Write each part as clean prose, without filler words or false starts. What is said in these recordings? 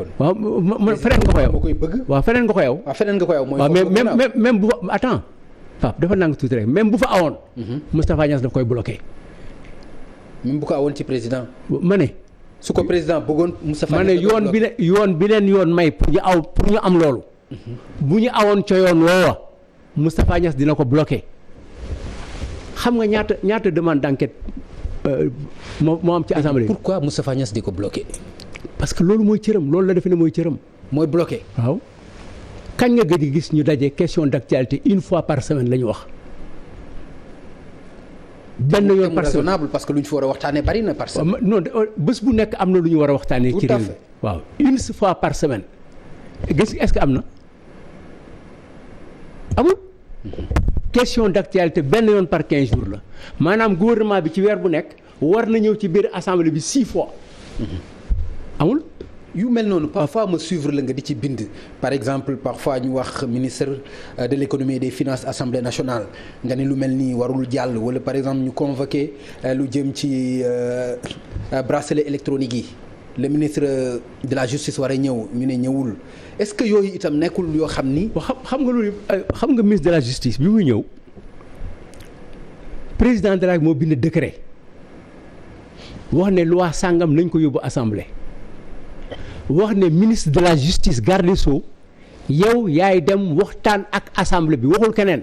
kon. waaw man feneen nga ko yow. moo koy bëgg. waaw feneen nga ko yow. waaw feneen nga ko yow mooy. waaw mais même bu fa attends Pape dafa nang tuuti rek même bu fa awoon. Moustapha Niasse daf koy bloqué. même bu ko awoon ci président. ma ne. su ko président bëggoon Moustapha ma ne yoon bi leen yoon may pour ñu am loolu. bu ñu awoon ca yoon woowa Moustapha Niasse dina ko bloqué. xam nga ñaata demande d'enquête moo am ci assemblée. pourquoi Moustapha Niasse di ko bloqué. parce que loolu mooy cëram loolu la defe ne mooy cëram. mooy bloqué. waaw kañ nga gëj gis ñu daje question d'actualité une fois par semaine la ñu wax. benn yoon par semaine raisonnable parce que lu ñu fi war a waxtaanee bari na par semaine. non bés bu nekk am na lu ñu war a waxtaanee. ci réew mi waaw une fois par semaine. gis est-ce que am na amul. question d'actualité benn yoon par 15 jours la maanaam gouvernement bi ci weer bu nekk war na ñëw ci biir assemblée bi 6 fois. amul. yu mel noonu parfois ma suivre la nga di ci bind par exemple parfois ñu wax ministre de l'économie et des finances assemblée nationale nga ne lu mel nii warul jàll wala par exemple ñu convoqué lu jëm ci bracelet électronique yi le ministre de la justice war a ñëw ñu ne ñëwul est-ce que yooyu itam nekkul yoo xam ni. xam nga loolu xam nga ministre de la justice bi muy ñëw président de la moo bind décret wax ne loi sàngam nañ ko yóbbu assemblée. wax ne ministre de la justice garde des Sceaux yow yaay dem waxtaan ak assemblée bi waxul keneen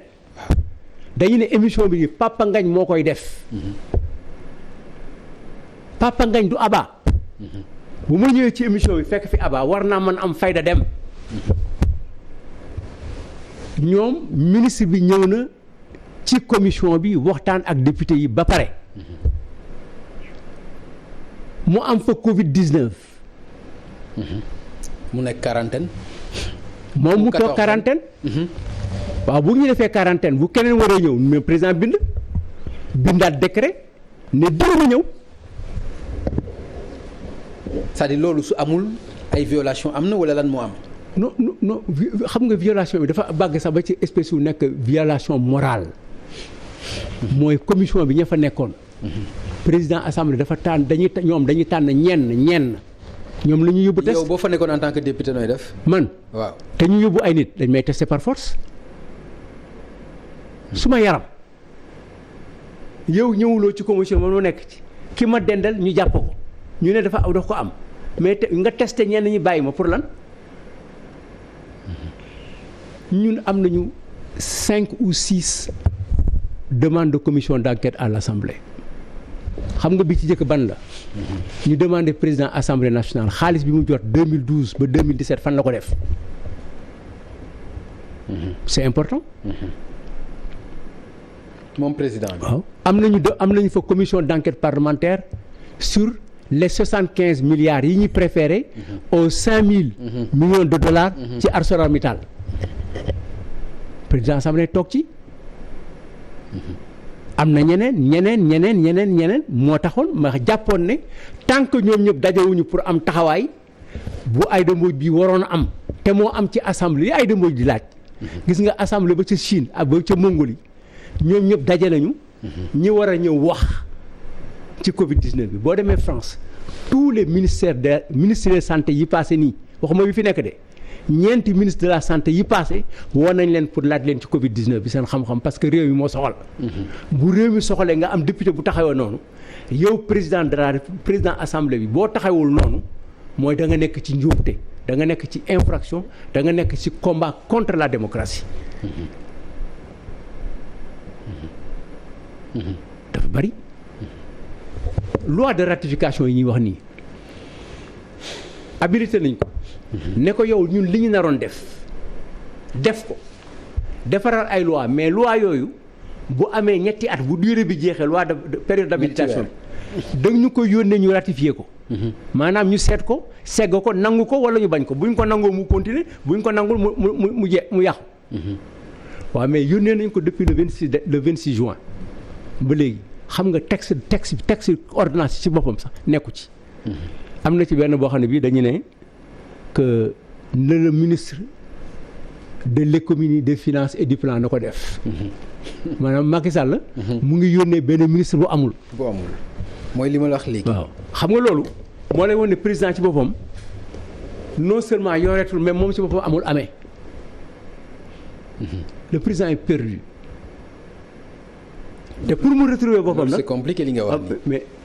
dañu ne émission bi Papa Ngagne moo koy def Papa Ngagne du Aba bu ma ñëwee ci émission bi fekk fi Aba war naa mën am fayda dem ñoom ministre bi ñëw na ci commission bi waxtaan ak député yi ba pare mu am fa Covid 19. mu nekk quarantaine. moom mu toog quarantaine. waaw bu ñu defee quarantaine bu keneen waree ñëw mais président bindaat décret ne dina ñëw. c'est-à-dire loolu su amul ay violation am na wala lan moo am. non xam nga violation bi dafa bàgg sax ba ci espèce yu nekk violation morale. mooy commission bi ña fa nekkoon. président assemblée dafa tànn dañuy tànn ñenn. ñoom la ñuy yóbbu test. yow boo fa nekkoon en tant que député nooy def. man waaw te ñu yóbbu ay nit dañ may testé par force suma yaram yow ñëwuloo ci commission man ma nekk ci ki ma dendal ñu jàpp ko ñu ne dafa ko am mais nga testé ñenn ñi bàyyi ma pour lan ñun am nañu 5 ou 6 demandes de commission d'enquête à l'Assemblée. xam nga bi ci jëkk ban la ñu demandé président assemblée nationale xaalis bi mu jot 2012 ba 2017 fan la ko def c'est important. moom président bi. waaw am nañu fa commission d'enquête parlementaire sur les 75 milliards yi ñu préféré aux 5000 millions de dollars ci ArcelorMittal président assemblée toog ci. am na ñeneen moo taxoon ma jàppoon ne tant que ñoom ñëpp dajewuñu pour am taxawaay bu Aïda Mbodj bi waroon a am te moo am ci assemblée yi Aïda Mbodj di laaj. gis nga assemblée ba ca Chine ak ba ca Mongolie ñoom ñëpp daje nañu. ñi war a ñëw wax ci Covid 19 bi boo demee France tous les ministères de santé yi passé nii waxuma bi fi nekk de. ñeenti ministre de la santé yi passé woon nañ leen pour laaj leen ci Covid 19 bi seen xam-xam parce que réew mi moo soxal. bu réew mi soxalee nga am député bu taxawoo noonu yow président assemblée bi boo taxawul noonu mooy da nga nekk ci njuumte da nga nekk ci infraction da nga nekk ci combat contre la démocratie. dafa bari. loi de ratification yi ñuy wax nii habilité nañ ko. ne ko yow ñun li ñu naroon def ko defaral ay loi mais loi yooyu bu amee ñetti at bu durée bi jeexee loi de période d'habilitation dañ ñu ko yónnee ñu ratifier ko. maanaam ñu seet ko segg ko nangu ko wala ñu bañ ko buñ ko nangoo mu continuer buñ ko nangul mu yàqu. waaw mais yónnee nañ ko depuis le 26 juin ba léegi xam nga texte ordonnance ci boppam sax nekku ci. am na ci benn boo xam ne bii dañu ne. que le ministre de l'économie des finances et du plan na ko def. maanaam Macky Sall. mu ngi yónnee benn ministre bu amul. mooy li ma la wax léegi. waaw xam nga loolu moo lay won ne président ci boppam non seulement yoreetul mais moom ci boppam amul amee. Le président est perdu. te pour mu retrouver boppam nag c'est compliqué li nga wax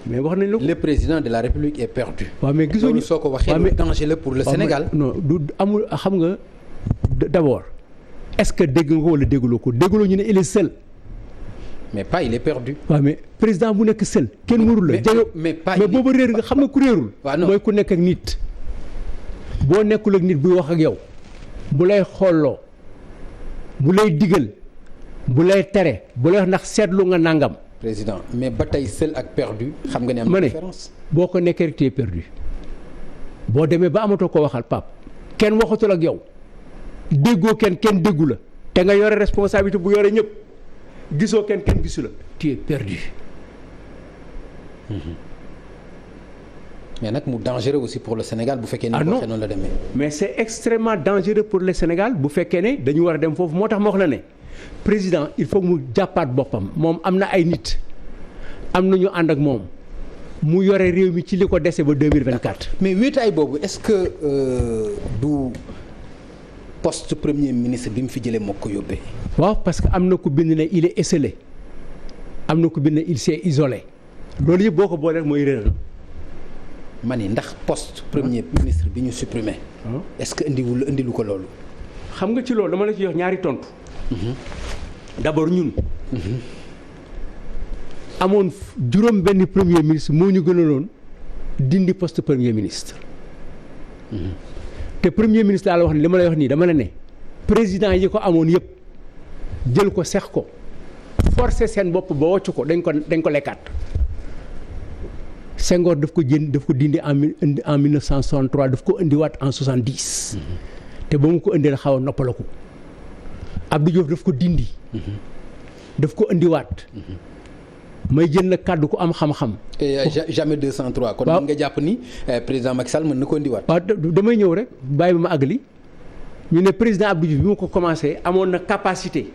mais wax nañ la ko. le président de la République est perdu. waaw mais gisoo loolu soo ko waxee lu danger la pour le Sénégal. non du amul xam nga d'abord est-ce que dégg nga ko wala dégguloo ko dégguloo ñu ne il est seul. mais pas il est perdu. waaw mais président bu nekk seul kenn warul la. mais boobu réer nga xam nga ku réerul. mooy ku nekk ak nit. boo nekkul ak nit buy wax ak yow bu lay xooloo bu lay digal bu lay tere bu lay wax ndax seetlu nga nangam. président mais ba tey seul ak perdu. xam nga ne am na différence. boo ko nekkee rek tey perdu boo demee ba amatoo ko waxal Pape kenn waxatul ak yow déggoo kenn déggu la te nga yore responsabilité bu yore ñëpp gisoo kenn gisu la tu es perdu. mais nag mu dangereux aussi pour le Sénégal bu fekkee. ah non noonu la demee. mais c'est extrêmement dangereux pour le Sénégal bu fekkee ne dañu war a dem foofu moo tax ma wax la ne président il faut mu jàppaat boppam moom am na ay nit am na ñu ànd ak moom mu yore réew mi ci li ko dese ba 2024. mais wéetaay boobu est-ce que du poste premier ministre bi mu fi jëlee moo ko yóbbee. waaw parce que am na ku bind ne il est esselé am na ku bind ne il s'est isolé loolu yëpp boo ko boolee rek mooy réer na. ma ni ndax poste premier ministre bi ñu supprimé. est-ce que indilu ko loolu. xam nga ci loolu dama la ci jox ñaari tontu. d'abord ñun. amoon juróom benn premier ministre moo ñu gënaloon dindi poste premier ministre. te premier ministre daal wax ni li ma lay wax nii dama la ne président yi ko amoon yëpp jël ko sex ko forcer seen bopp ba wocc ko dañ ko lekkaat. Senghor daf ko dindi en 1963 daf ko indiwaat en 70. te ba mu ko indee la xaw a noppalaku. Abdou Diouf daf ko dindi. daf ko indiwaat. may jël nag kàddu ko am xam-xam. jamais 203. kon mën nga jàpp ni président Macky Sall mën na ko indiwaat. waaw damay ñëw rek bàyyi ba ma àggali ñu ne président Abdou Diouf bi ma ko commencé amoon na capacité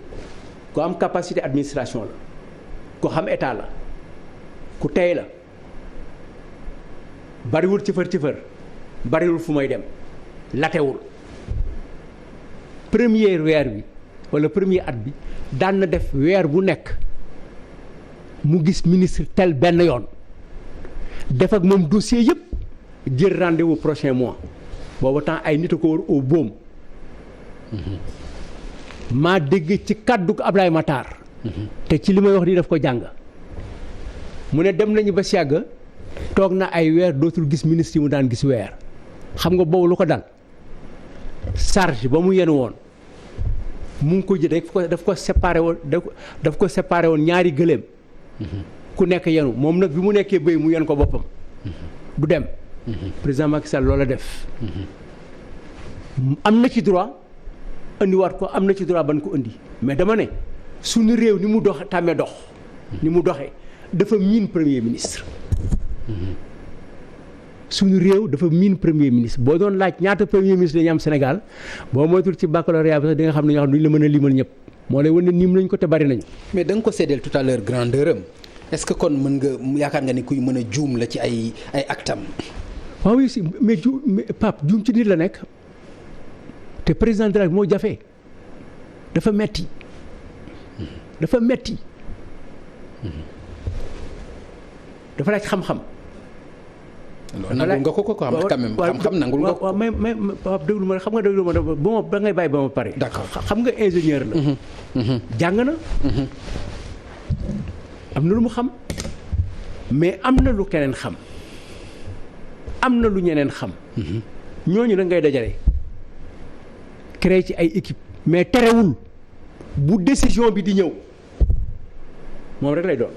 ku am capacité administration la ku xam état la ku tey la. bariwul cëfër bariwul fu may dem latewul premier weer bi wala premier at bi daan na def weer bu nekk mu gis ministre tel benn yoon def ak moom dossier yëpp jël rendez-vous prochain mois booba temps ay nit a ko war au boom maa dégg ci kàddu ko Ablaye Matar te ci li may wax nii daf ko jàng mu ne dem nañu ba si yàgg toog na ay weer dootul gis ministre yi mu daan gis weer xam nga boobu lu ko dal charge ba mu yenu woon mu ngi ko jël daf ko séparé woon ñaari gëléem ku nekk yenu moom nag bi mu nekkee bëy mu yen ko boppam du dem président Macky Sall loola def am na ci droit indiwaat ko am na ci droit ban ko indi mais dama ne suñu réew ni mu dox tàmmee dox ni mu doxee dafa miin premier ministre suñu réew dafa miin premier ministre boo doon laaj ñaata premier ministre dañu am Sénégal boo moytul ci baccalauréat bi sax di nga xam ne ñoo xam ne duñ la mën a limal ñëpp moo lay wan ne niim nañ ko te bari nañu. mais da nga ko séddale tout à l'heure grandeur am est-ce que kon mën nga yaakaar nga ni kuy mën a juum la ci ay actam. waaw oui si mais Pape juum ci nit la nekk te président de la moo jafe dafa metti dafa laaj xam-xam. nangul nga ko quand même xam-xam nangul nga ko. waaw mais Pape déglu ma xam nga déglu ma ba ngay bàyyi ba ma pare. d'accord xam nga ingénieur la. jàng na. am na lu mu xam. mais am na lu keneen xam. am na lu ñeneen xam. ñooñu da ngay dajale. créer ci ay équipe mais terewul bu décision bi di ñëw moom rek lay doon.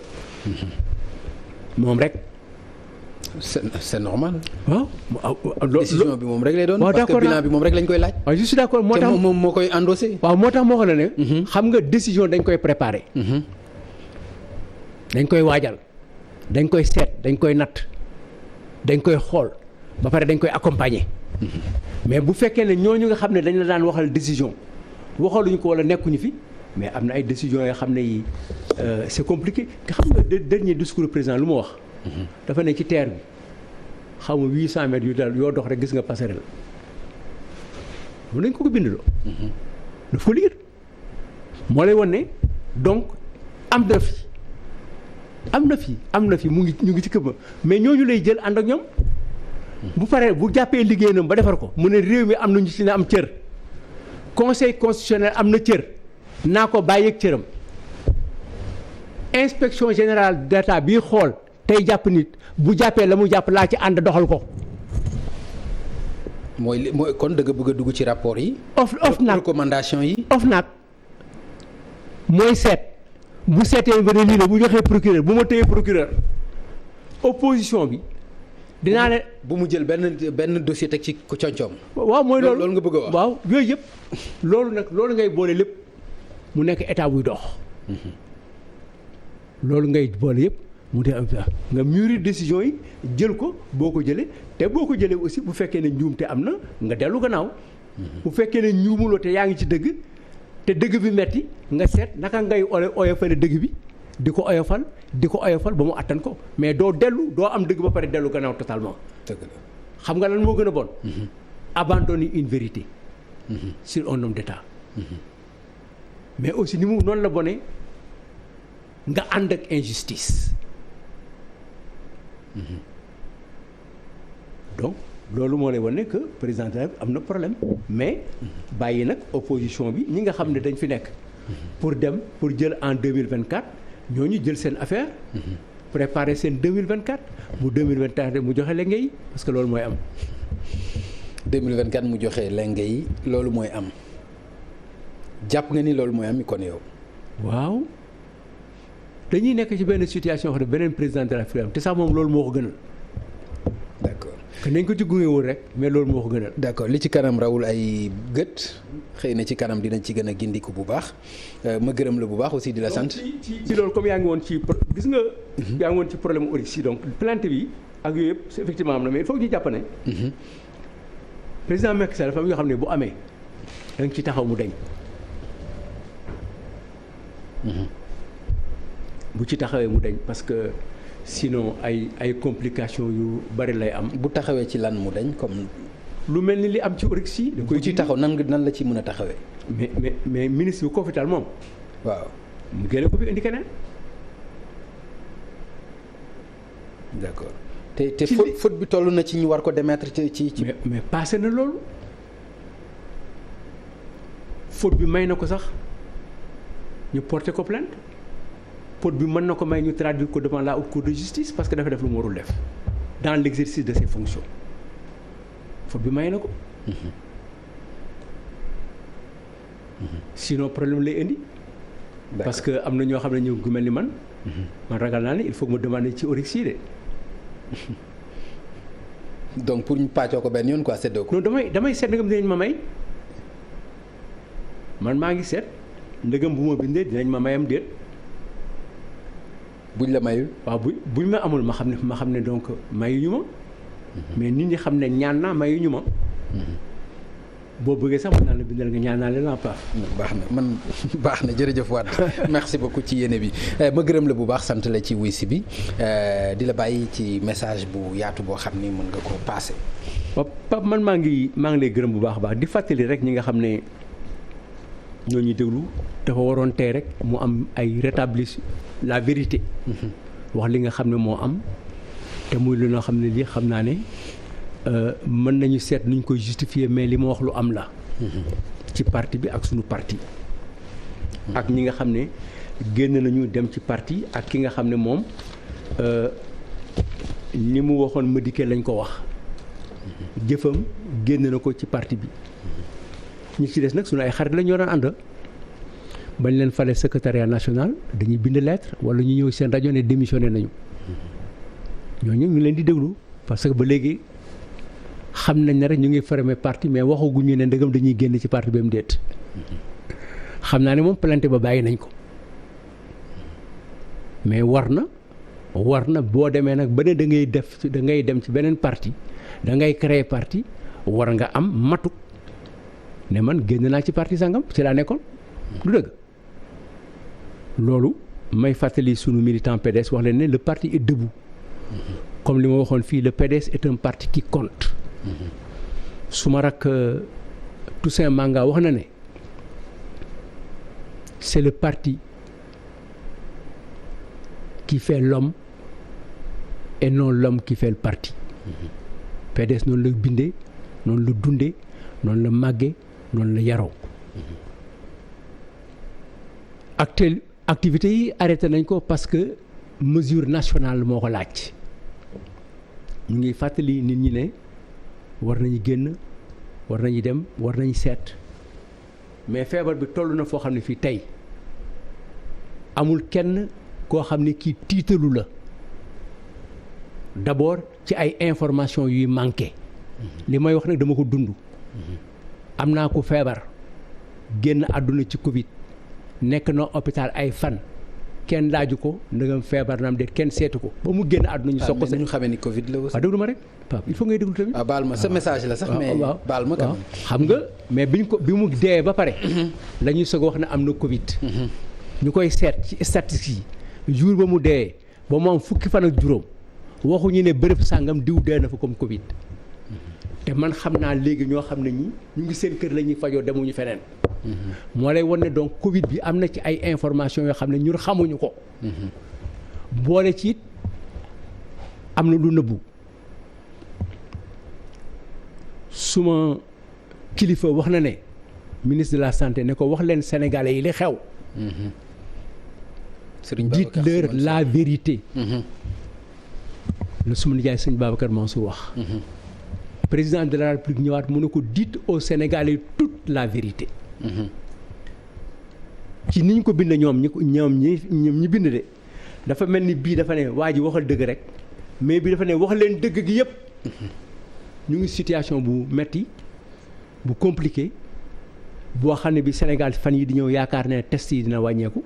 moom rek. c'est normal. waaw. décision bi moom rek lay doon. waaw parce que bilan bi moom rek lañ koy laaj. waaw je suis d'accord moo tax moom moo koy endossé. waaw moo tax moo xam ne. xam nga décision dañ koy préparer. dañ koy waajal. dañ koy seet dañ koy natt. dañ koy xool ba pare dañ koy accompagner. mais bu fekkee ne ñooñu nga xam ne dañ la daan waxal décision waxaluñu ko wala nekkuñu fi mais am na ay décisions yoo xam ne yi c'est compliqué nga xam nga dernier discours président lu ma wax. dafa ne ci terre bi xaw ma 800 mètres yu dal yoo dox rek gis nga passerelle mën nañ ko bindaloo. dafa ko lire moo lay wan ne donc am na fi mu ngi ñu ngi ci këba mais ñooñu lay jël ànd ak ñoom. bu paree bu jàppee liggéeyam ba defar ko mu ne réew mi am nañu ci ne am cër conseil constitutionnel am na cër naa ko bàyyeeg cëram inspection générale d'État bii xool tey jàpp nit bu jàppee la mu jàpp laa ci ànd doxal ko. mooy kon da nga bëgg a dugg ci rapport yi. OFNAC recommandation yi. OFNAC mooy seet bu seetee ba ne lii la bu joxee procureur bu ma téyee procureur opposition bi. dinaa ne bu mu jël benn dossier teg ci coñcoom. waaw mooy loolu nga bëgg a wax. waaw yooyu yëpp loolu ngay boole lépp mu nekk état buy dox. loolu ngay boole yëpp mu dee nga mûrir décision yi jël ko boo ko jëlee te boo ko jëlee aussi bu fekkee ne njuumte am na nga dellu gannaaw. bu fekkee ne njuumuloo te yaa ngi ci dëgg te dëgg bi metti nga seet naka ngay oyofale dëgg bi. di ko oyofal ba mu attan ko mais doo am dëgg ba pare dellu gannaaw totalement. dëgg la xam nga lan moo gën a bon. abandonner une vérité. sur un homme d'État. mais aussi ni mu noonu la bone nga ànd ak injustice. donc loolu moo lay wane que président de la République am na problème mais bàyyi nag opposition bi ñi nga xam ne dañ fi nekk. pour jël en 2024. ñooñu jël seen affaire. préparer seen 2024. bu 2024 mu joxe lenge yi parce que loolu mooy am. 2024 mu joxe lenge yi loolu mooy am jàpp nga ni loolu mooy am kon yow. waaw dañuy nekk ci benn situation xam ne beneen président de la République te sax moom loolu moo ko gënal. d'accord que nañ ko ci gungewul rek mais loolu moo ko gënal. d'accord li ci kanam rawul ay gët xëy na ci kanam dinañ ci gën a gindiku bu baax ma gërëm la bu baax aussi di la sant. ci loolu comme yaa ngi woon ci gis nga. yaa ngi woon ci problème mu Oryx donc plainte bi ak yooyu yëpp effectivement am na mais il faut que ñu jàpp ne. président Macky Sall dafa am yoo xam ne bu amee da nga ci taxaw mu dañ. bu ci taxawee mu dañ parce que sinon ay complications yu bari lay am. bu taxawee ci lan mu dañ comme. lu mel ni li am ci Oryx yi. da koy bu ci taxaw nan la ci mën a taxawee. mais ministre bi ko fi taal moom. waaw mu génne ko fi indi keneen. d'accord te faute bi toll na ci ñu war ko démettre ci. mais passé na loolu faute bi may na ko sax ñu porter ko plainte faute bi mën na ko may ñu traduire ko devant la haute cour de justice parce que dafa def lu mu warul def dans l'exercice de ses fonctions faute bi may na ko. sinon problème lay indi. parce que am na ñoo xam ne ñu gu mel ni man. man ragal naa ne il faut que ma demander ci Oryx yi de. donc pour ñu pàccoo ko benn yoon quoi séddoo ko. non damay seet ndegam dinañ ma may man maa ngi seet ndegam bu ma bindee dinañ ma mayam déet. buñ la mayul. waaw buñ ma amul ma xam ne donc mayuñu ma. mais nit ñi xam ne ñaan naa mayuñu ma. boo bëggee sax mën naa la bindal nga ñaanal leen pas. baax na man baax na jërëjëf Wade merci beaucoup ci yéene bi ma gërëm la bu baax sant la ci wuy si bi di la bàyyi ci message bu yaatu boo xam ni mën nga koo passé. Pape man maa ngi lay gërëm bu baax a baax di fàttali rek ñi nga xam ne ñoo ñuy déglu dafa waroon tey rek mu am ay rétablir la vérité. wax li nga xam ne moo am te muy lu nga xam ne lii xam naa ne. mën nañu seet nuñ koy justifier mais li ma wax lu am la. ci parti bi ak sunu parti. ak ñi nga xam ne génn nañu dem ci parti ak ki nga xam ne moom ni mu waxoon Madické lañ ko wax. jëfam génn na ko ci parti bi. ñi ci des nag sunu ay xarit la ñoo daan ànd. bañ leen fale secrétariat national dañuy bind lettre wala ñu ñëw seen rajo ne démissionné nañu. ñooñu ñu leen di déglu parce que ba léegi. xam nañ ne rek ñu ngi formé parti mais waxaguñu ne ndegam dañuy génn ci parti ba mu déet xam naa ne moom plainte ba bàyyi nañ ko mais war na boo demee nag ba ne da ngay dem ci beneen parti da ngay créer parti war nga am matuk ne man génn naa ci parti sangam ci laa nekkoon du dëgg loolu may fàttali sunu militant PDS wax leen ne le parti est debout comme li ma waxoon fii le PDS est un parti qui compte. su ma rak Toussaint Manga wax na ne c'est le parti qui fait l'homme et non l'homme qui fait le parti. PDS noonu la bindee noonu la dundee noonu la màggee noonu la yaroo. activités yi arrêté nañ ko parce que mesure nationale moo ko laaj. ñu ngi fàttali nit ñi ne war nañu génn war nañu dem war nañu seet mais feebar bi toll na foo xam ne fii tey amul kenn koo xam ne kii tiitalu la d'abord ci ay information yuy manqué. li may wax nag dama ko dund. am naa ko feebar génn àdduna ci Covid nekk na hôpital ay fan kenn laaju ko ndegam feebar na am déet kenn seetu ko ba mu génn àdduna ñu soog ko. ñu xamee ni Covid la aussi. déglu ma rek Pape il faut ngay déglu tamit. baal ma sa message la sax mais baal ma quand même. xam nga mais bi mu dee ba pare. la ñuy soog a wax ne am na Covid. ñu koy seet ci statistiques yi jour ba mu dee ba mu am fukki fan ak juróom waxuñu ne bërëb sàngam diw dee na fa comme Covid. te man xam naa léegi ñoo xam ne ñi ñu ngi seen kër la ñuy fajoo demuñu feneen. moo lay wan ne donc Covid bi am na ci ay information yoo xam ne ñun xamuñu ko. boole ci it am na lu nëbbu suma kilifa wax na ne ministre de la santé ne ko wax leen sénégalais yi li xew. dites-leur la vérité. la suma nijaay sëñ Babacar Mansour wax. président de la République ñëwaat mu ne ko dites aux Sénégalais toute la vérité. ci ni ñu ko bind ñoom ñi bind de dafa mel ni bii dafa ne waa ji waxal dëgg rek mais bii dafa ne wax leen dëgg gi yëpp. ñu ngi situation bu metti bu compliqué boo xam ne bi Sénégal fan yi di ñëw yaakaar ne test yi dina wàññeeku.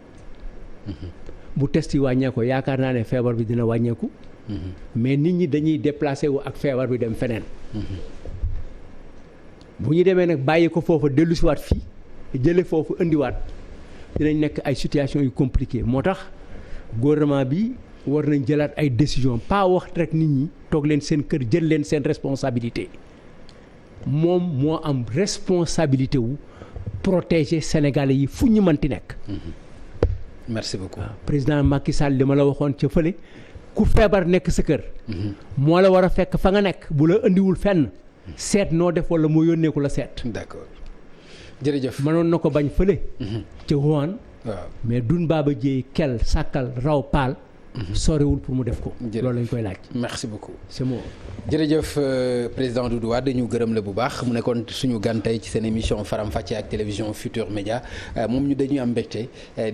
bu test yi wàññeeku yaakaar naa ne feebar bi dina wàññeeku. mais nit ñi dañuy déplacé wu ak feebar bi dem feneen. bu ñu demee nag bàyyi ko foofu dellusiwaat fii jële foofu indiwaat dinañ nekk ay situation yu compliqué moo tax gouvernement bi war nañ jëlaat ay décision pas wax rek nit ñi toog leen seen kër jël leen seen responsabilité moom moo am responsabilité wu protéger sénégalais yi fu ñu mënti nekk. merci beaucoup. président Macky Sall li ma la waxoon ca fële ku feebar nekk sa kër. moo la war a fekk fa nga nekk bu la indiwul fenn. seet noo def wala moo yónnee ko la seet. d'accord jërëjëf. mënoon na ko bañ fële. ca Wuhan. waaw mais dun baaba jéey kel sàkkal raw paal. soriwul pour mu def ko. loolu lañ koy laaj. merci beaucoup. c'est bon. jërëjëf président Doudou Wade ñu gërëm la bu baax mu nekkoon suñu gan tey ci seen émission Faram Facce ak télévision Futur Média moom ñu dañuy am mbégte.